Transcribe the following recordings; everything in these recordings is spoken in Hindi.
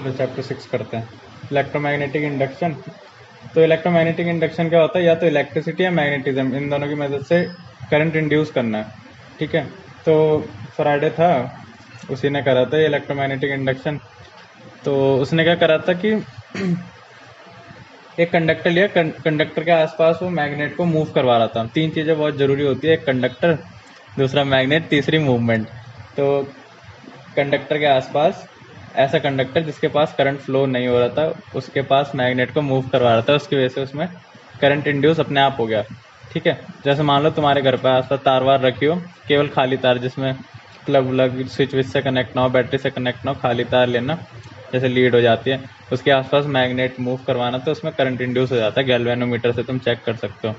चलो चैप्टर 6 करते हैं, इलेक्ट्रोमैग्नेटिक इंडक्शन। तो इलेक्ट्रोमैग्नेटिक इंडक्शन क्या होता है, या तो इलेक्ट्रिसिटी या मैग्नेटिज्म, इन दोनों की मदद से करंट इंड्यूस करना है। ठीक है, तो फैराडे था, उसी ने करा था ये इलेक्ट्रोमैग्नेटिक इंडक्शन। तो उसने क्या करा था कि एक कंडक्टर लिया, कंडक्टर के आसपास वो मैग्नेट को मूव करवा रहा था। तीन चीज़ें बहुत ज़रूरी होती है, एक कंडक्टर, दूसरा मैग्नेट, तीसरी मूवमेंट। तो कंडक्टर के आसपास ऐसा कंडक्टर जिसके पास करंट फ्लो नहीं हो रहा था, उसके पास मैग्नेट को मूव करवा रहा था, उसकी वजह से उसमें करंट इंड्यूस अपने आप हो गया। ठीक है, जैसे मान लो तुम्हारे घर पर आसपास तार वार रखी हो, केवल खाली तार जिसमें प्लग व्लग स्विच विच से कनेक्ट ना हो, बैटरी से कनेक्ट ना हो, खाली तार लेना, जैसे लीड हो जाती है, उसके आसपास मैग्नेट मूव करवाना, तो उसमें करंट इंड्यूस हो जाता है। गैल्वेनोमीटर से तुम चेक कर सकते हो।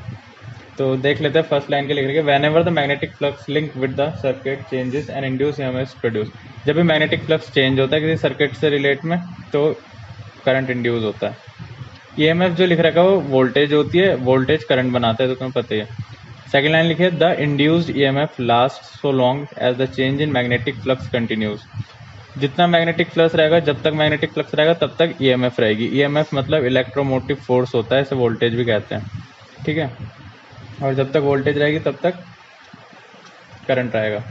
तो देख लेते हैं फर्स्ट लाइन के लिख रही है, when ever the magnetic flux link with the circuit changes and induce EMF produce. जब भी मैग्नेटिक फ्लक्स चेंज होता है किसी सर्किट से रिलेट में, तो करंट इंड्यूस होता है। ईएमएफ जो लिख रखा है वो वोल्टेज होती है, वोल्टेज करंट बनाता है, तो तुम्हें पता ही है। सेकेंड लाइन लिखी है, the induced EMF last so long as the change in magnetic flux continues. जितना मैग्नेटिक फ्लक्स रहेगा, जब तक मैग्नेटिक फ्लक्स रहेगा तब तक ईएमएफ रहेगी। ईएमएफ मतलब इलेक्ट्रोमोटिव फोर्स होता है, इसे वोल्टेज भी कहते हैं। ठीक है, और जब तक वोल्टेज रहेगी तब तक करंट रहेगा।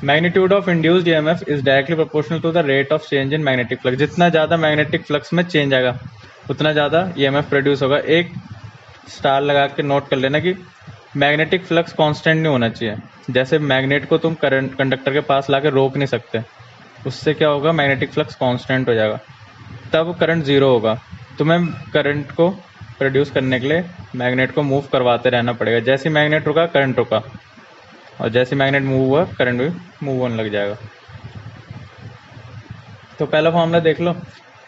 Magnitude of induced EMF is directly proportional to the rate of change in magnetic flux. जितना ज़्यादा मैग्नेटिक फ्लक्स में चेंज आएगा उतना ज़्यादा ईएमएफ प्रोड्यूस होगा। एक स्टार लगा के नोट कर लेना कि मैग्नेटिक फ्लक्स कांस्टेंट नहीं होना चाहिए। जैसे मैग्नेट को तुम करंट कंडक्टर के पास ला के रोक नहीं सकते, उससे क्या होगा, मैग्नेटिक फ्लक्स कांस्टेंट हो जाएगा, तब करंट जीरो होगा। तुम्हें करंट को प्रोड्यूस करने के लिए मैग्नेट को मूव करवाते रहना पड़ेगा। जैसे मैग्नेट रुका करंट रुका, और जैसे मैग्नेट मूव हुआ करंट भी मूव होने लग जाएगा। तो पहला फॉर्मूला देख लो,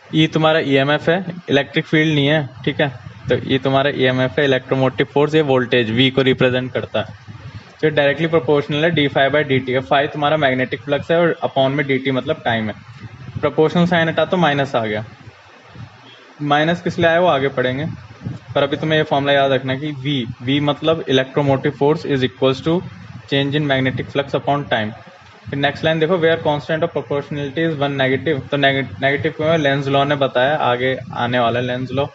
ई तुम्हारा ईएमएफ है, इलेक्ट्रिक फील्ड नहीं है। ठीक है, तो ई तुम्हारा ईएमएफ है, इलेक्ट्रोमोटिव फोर्स, ये वोल्टेज वी को रिप्रेजेंट करता है। तो डायरेक्टली प्रोपोर्शनल है d phi by d t है। फाई तुम्हारा मैग्नेटिक फ्लक्स है और अपॉन में डी टी मतलब टाइम है। प्रोपोर्शनल साइन हटा तो माइनस आ गया, माइनस किस लिए आया वो आगे पढ़ेंगे, पर अभी तुम्हें ये फॉर्मूला याद रखना कि वी मतलब electromotive force is equals to change in magnetic flux upon time. फिर नेक्स्ट लाइन देखो, where constant of proportionality is one negative. तो नेगेटिव क्यों है, लेंज लॉ ने बताया, आगे आने वाला लेंज लॉ।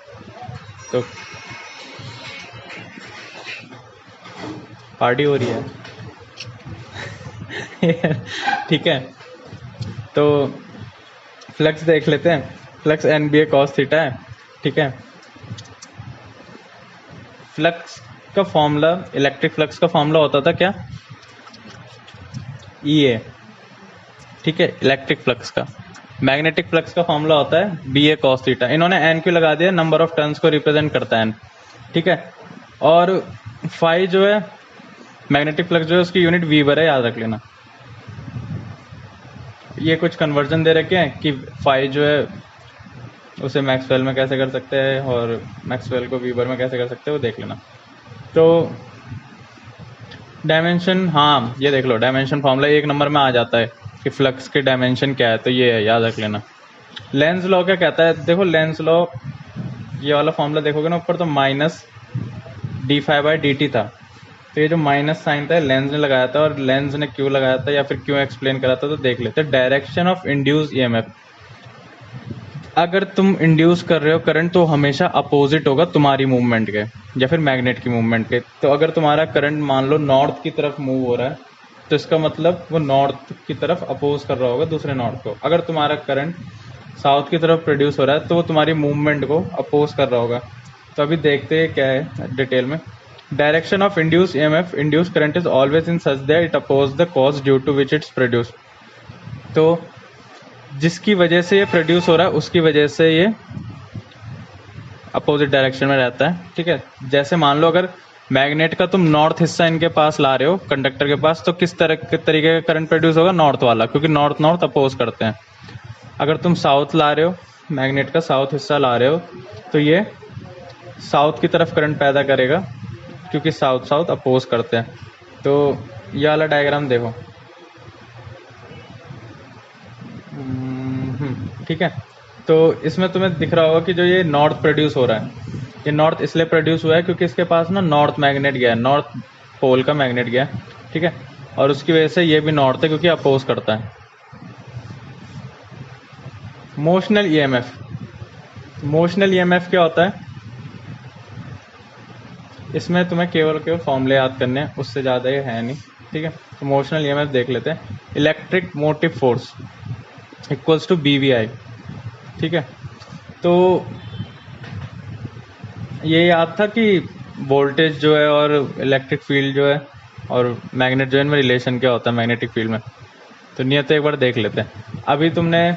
तो पार्टी हो रही है ठीक है, तो फ्लक्स देख लेते हैं। फ्लक्स एन बी ए कॉस थीटा है। ठीक है, फ्लक्स का फॉर्मूला, इलेक्ट्रिक फ्लक्स का फॉर्मूला होता था क्या, ई ए। ठीक है, इलेक्ट्रिक फ्लक्स का। मैग्नेटिक फ्लक्स का फॉर्मूला होता है बी ए कॉस थीटा। इन्होंने एन क्यों लगा दिया, नंबर ऑफ टर्न्स को रिप्रेजेंट करता है एन। ठीक है, और फाई जो है मैग्नेटिक फ्लक्स जो है उसकी यूनिट वीबर है, याद रख लेना। ये कुछ कन्वर्जन दे रखे हैं कि फाई जो है उसे मैक्सवेल में कैसे कर सकते हैं और मैक्सवेल को वीबर में कैसे कर सकते हैं, वो देख लेना। तो डायमेंशन, हाँ ये देख लो, डायमेंशन फॉर्मूला एक नंबर में आ जाता है कि फ्लक्स के डायमेंशन क्या है, तो ये है, याद रख लेना। लेंस लॉ क्या कहता है, देखो लेंस लॉ, ये वाला फॉर्मूला देखोगे ना ऊपर, तो minus d phi by d t था। तो ये जो माइनस साइन था लेंस ने लगाया था, और लेंस ने क्यों लगाया था या फिर क्यों एक्सप्लेन करा था, तो देख लेते। डायरेक्शन ऑफ इंड्यूस ईएमएफ, अगर तुम इंड्यूस कर रहे हो करंट तो हमेशा अपोजिट होगा तुम्हारी मूवमेंट के या फिर मैग्नेट की मूवमेंट के। तो अगर तुम्हारा करंट मान लो नॉर्थ की तरफ मूव हो रहा है, तो इसका मतलब वो नॉर्थ की तरफ अपोज कर रहा होगा दूसरे नॉर्थ को। अगर तुम्हारा करंट साउथ की तरफ प्रोड्यूस हो रहा है तो वो तुम्हारी मूवमेंट को अपोज कर रहा होगा। तो अभी देखते हैं क्या है डिटेल में। Direction of induce EMF, induce current is always in such that it oppose the cause due to which it's produce. तो जिसकी वजह से ये प्रोड्यूस हो रहा है उसकी वजह से ये अपोजिट डायरेक्शन में रहता है। ठीक है, जैसे मान लो अगर मैग्नेट का तुम नॉर्थ हिस्सा इनके पास ला रहे हो कंडक्टर के पास, तो किस तरह के तरीके का करंट प्रोड्यूस होगा, नॉर्थ वाला, क्योंकि नॉर्थ नॉर्थ अपोज करते हैं। अगर तुम साउथ ला रहे हो, मैग्नेट का साउथ हिस्सा ला रहे हो, तो ये साउथ की तरफ करंट पैदा करेगा क्योंकि साउथ साउथ अपोज करते हैं। तो ये वाला डायग्राम देखो, ठीक है, तो इसमें तुम्हें दिख रहा होगा कि जो ये नॉर्थ प्रोड्यूस हो रहा है, ये नॉर्थ इसलिए प्रोड्यूस हुआ है क्योंकि इसके पास ना नॉर्थ मैग्नेट गया है, नॉर्थ पोल का मैग्नेट गया है। ठीक है, और उसकी वजह से ये भी नॉर्थ है क्योंकि अपोज करता है। मोशनल ईएमएफ, मोशनल ईएमएफ क्या होता है? इसमें तुम्हें केवल केवल फॉर्मूले याद करने हैं, उससे ज़्यादा ये है नहीं। ठीक है, तो मोशनल ईएमएफ देख लेते हैं। Electric motive force equals to BVI। ठीक है, तो ये याद था कि वोल्टेज जो है और इलेक्ट्रिक फील्ड जो है और मैग्नेट जो है, इनमें रिलेशन क्या होता है मैग्नेटिक फील्ड में। तो नियत एक बार देख लेते हैं। अभी तुमने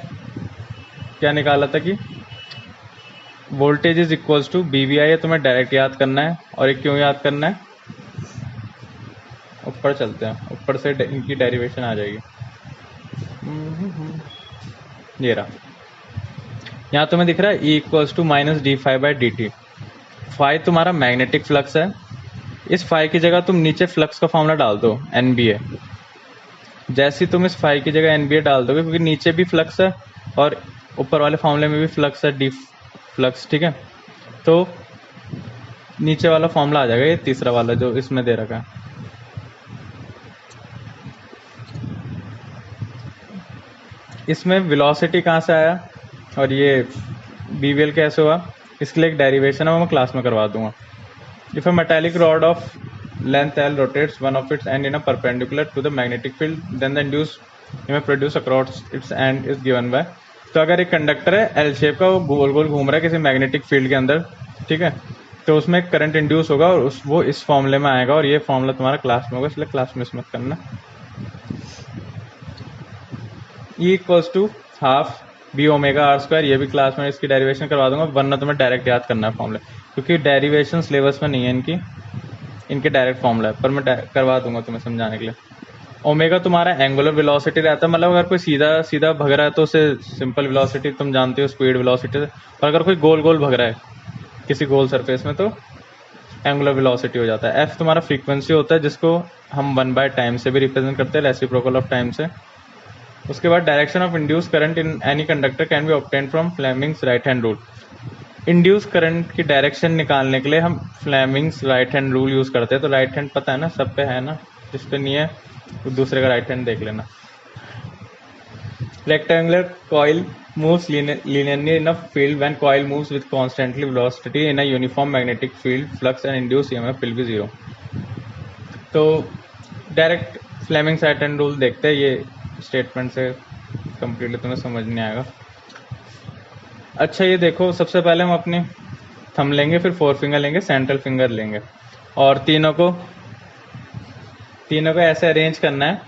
क्या निकाला था कि voltage is equals to BVI है, तुम्हें डायरेक्ट याद करना है। और ये क्यों याद करना है? ऊपर चलते हैं, ऊपर से इनकी डेरिवेशन आ जाएगी। ये रहा, यहाँ तुम्हें दिख रहा है E equals to minus d∅/dt। Phi तुम्हारा मैग्नेटिक फ्लक्स है। इस फाई की जगह तुम नीचे फ्लक्स का फॉर्मूला डाल दो NBA। जैसे ही तुम इस फाई की जगह NBA डाल दोगे, क्योंकि नीचे भी फ्लक्स है और ऊपर वाले फॉर्मूले में भी फ्लक्स है, डी फ्लक्स। ठीक है, तो नीचे वाला फॉर्मूला आ जाएगा, ये तीसरा वाला जो इसमें दे रखा है। इसमें वेलोसिटी कहाँ से आया और ये BVL कैसे हुआ, इसके लिए एक डेरिवेशन है, वो मैं क्लास में करवा दूंगा। If a metallic rod of length L rotates one of its end in a perpendicular to the magnetic field, then the induced EMF produced across its end is given by। तो अगर एक कंडक्टर है L शेप का, वो गोल गोल घूम रहा है किसी मैग्नेटिक फील्ड के अंदर, ठीक है, तो उसमें करंट इंड्यूस होगा और वो इस फॉर्मूले में आएगा। और ये फॉर्मूला तुम्हारा क्लास में होगा, इसलिए क्लास मिस मत करना। E equals to half B⍵R², ये भी क्लास में इसकी डेरिवेशन करवा दूंगा, वरना तुम्हें डायरेक्ट याद करना है फॉर्मूले, क्योंकि डेरिवेशन सिलेबस में नहीं है इनके डायरेक्ट फॉर्मूला है, पर मैं करवा दूंगा तुम्हें समझाने के लिए। ओमेगा तुम्हारा एंगुलर वेलोसिटी रहता है, मतलब अगर कोई सीधा सीधा भग रहा है तो उसे सिंपल वेलोसिटी तुम जानते हो, स्पीड वेलोसिटी से। और अगर कोई गोल गोल भग रहा है किसी गोल सरफेस में, तो एंगुलर वेलोसिटी हो जाता है। एफ तुम्हारा फ्रीक्वेंसी होता है, जिसको हम 1/टाइम से भी रिप्रेजेंट करते हैं, रेसिप्रोकल ऑफ टाइम से। उसके बाद direction of induce current in any conductor can be obtain from Fleming's right hand rule. Induce current की डायरेक्शन निकालने के लिए हम Fleming's right hand rule use करते हैं। तो राइट हैंड पता है ना, सब पे है ना, जिस पे नहीं है तो दूसरे का राइट हैंड देख लेना। Rectangular coil moves linearly in a field when coil moves with constantly velocity in a uniform magnetic field, flux and induced EMF will be zero। तो direct Fleming's right hand rule देखते हैं, ये स्टेटमेंट से कंप्लीटली तुम्हें समझ नहीं आएगा। अच्छा ये देखो, सबसे पहले हम अपनी थंब लेंगे, फिर फोर फिंगर लेंगे, सेंट्रल फिंगर लेंगे, और तीनों को ऐसे अरेंज करना है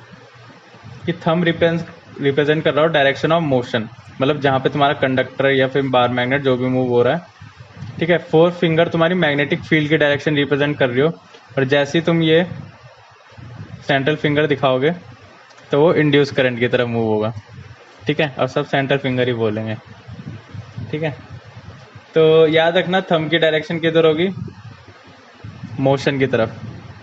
कि थंब रिप्रेजेंट कर रहा हो डायरेक्शन ऑफ मोशन, मतलब जहाँ पे तुम्हारा कंडक्टर या फिर बार मैग्नेट जो भी मूव हो रहा है। ठीक है, फोर फिंगर तुम्हारी मैग्नेटिक फील्ड की डायरेक्शन रिप्रेजेंट कर रही हो, और जैसे ही तुम ये सेंट्रल फिंगर दिखाओगे तो वो इंड्यूस करंट की तरफ मूव होगा। ठीक है, और सब सेंट्रल फिंगर ही बोलेंगे। ठीक है, तो याद रखना थंब की डायरेक्शन किधर होगी, मोशन की तरफ।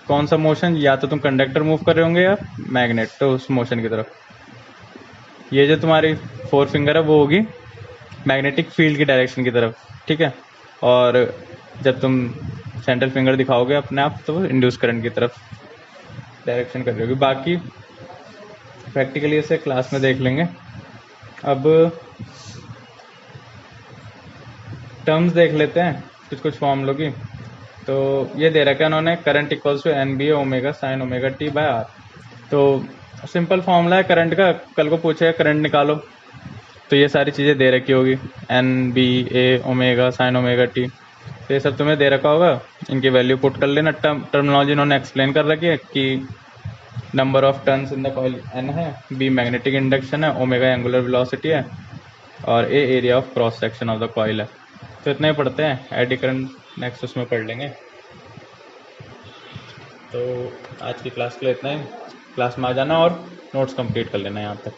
कौन सा मोशन, या तो तुम कंडक्टर मूव कर रहे होंगे या मैग्नेट, तो उस मोशन की तरफ। ये जो तुम्हारी फोर फिंगर है वो होगी मैग्नेटिक फील्ड की डायरेक्शन की तरफ। ठीक है, और जब तुम सेंट्रल फिंगर दिखाओगे अपने आप, तो इंड्यूस करंट की तरफ डायरेक्शन कर रही होगी। बाकी प्रैक्टिकली इसे क्लास में देख लेंगे। अब टर्म्स देख लेते हैं कुछ फॉर्मूलों की। तो ये दे रखा है उन्होंने, current equals to NBA omega sine omega T/R। तो सिंपल फॉर्मूला है करंट का, कल को पूछेगा करंट निकालो तो ये सारी चीज़ें दे रखी होगी, NBA omega sine omega T, तो ये सब तुम्हें दे रखा होगा, इनकी वैल्यू पुट कर लेना। टर्मिनोलॉजी इन्होंने एक्सप्लेन कर रखी है कि number of turns in the coil N है, B मैग्नेटिक इंडक्शन है, ओमेगा एंगुलर वेलोसिटी है, और A area of cross section of the coil है। तो इतना ही पढ़ते हैं, एडी करंट नेक्स्ट उसमें पढ़ लेंगे। तो आज की क्लास के लिए इतना ही, क्लास में आ जाना और नोट्स कंप्लीट कर लेना यहाँ तक।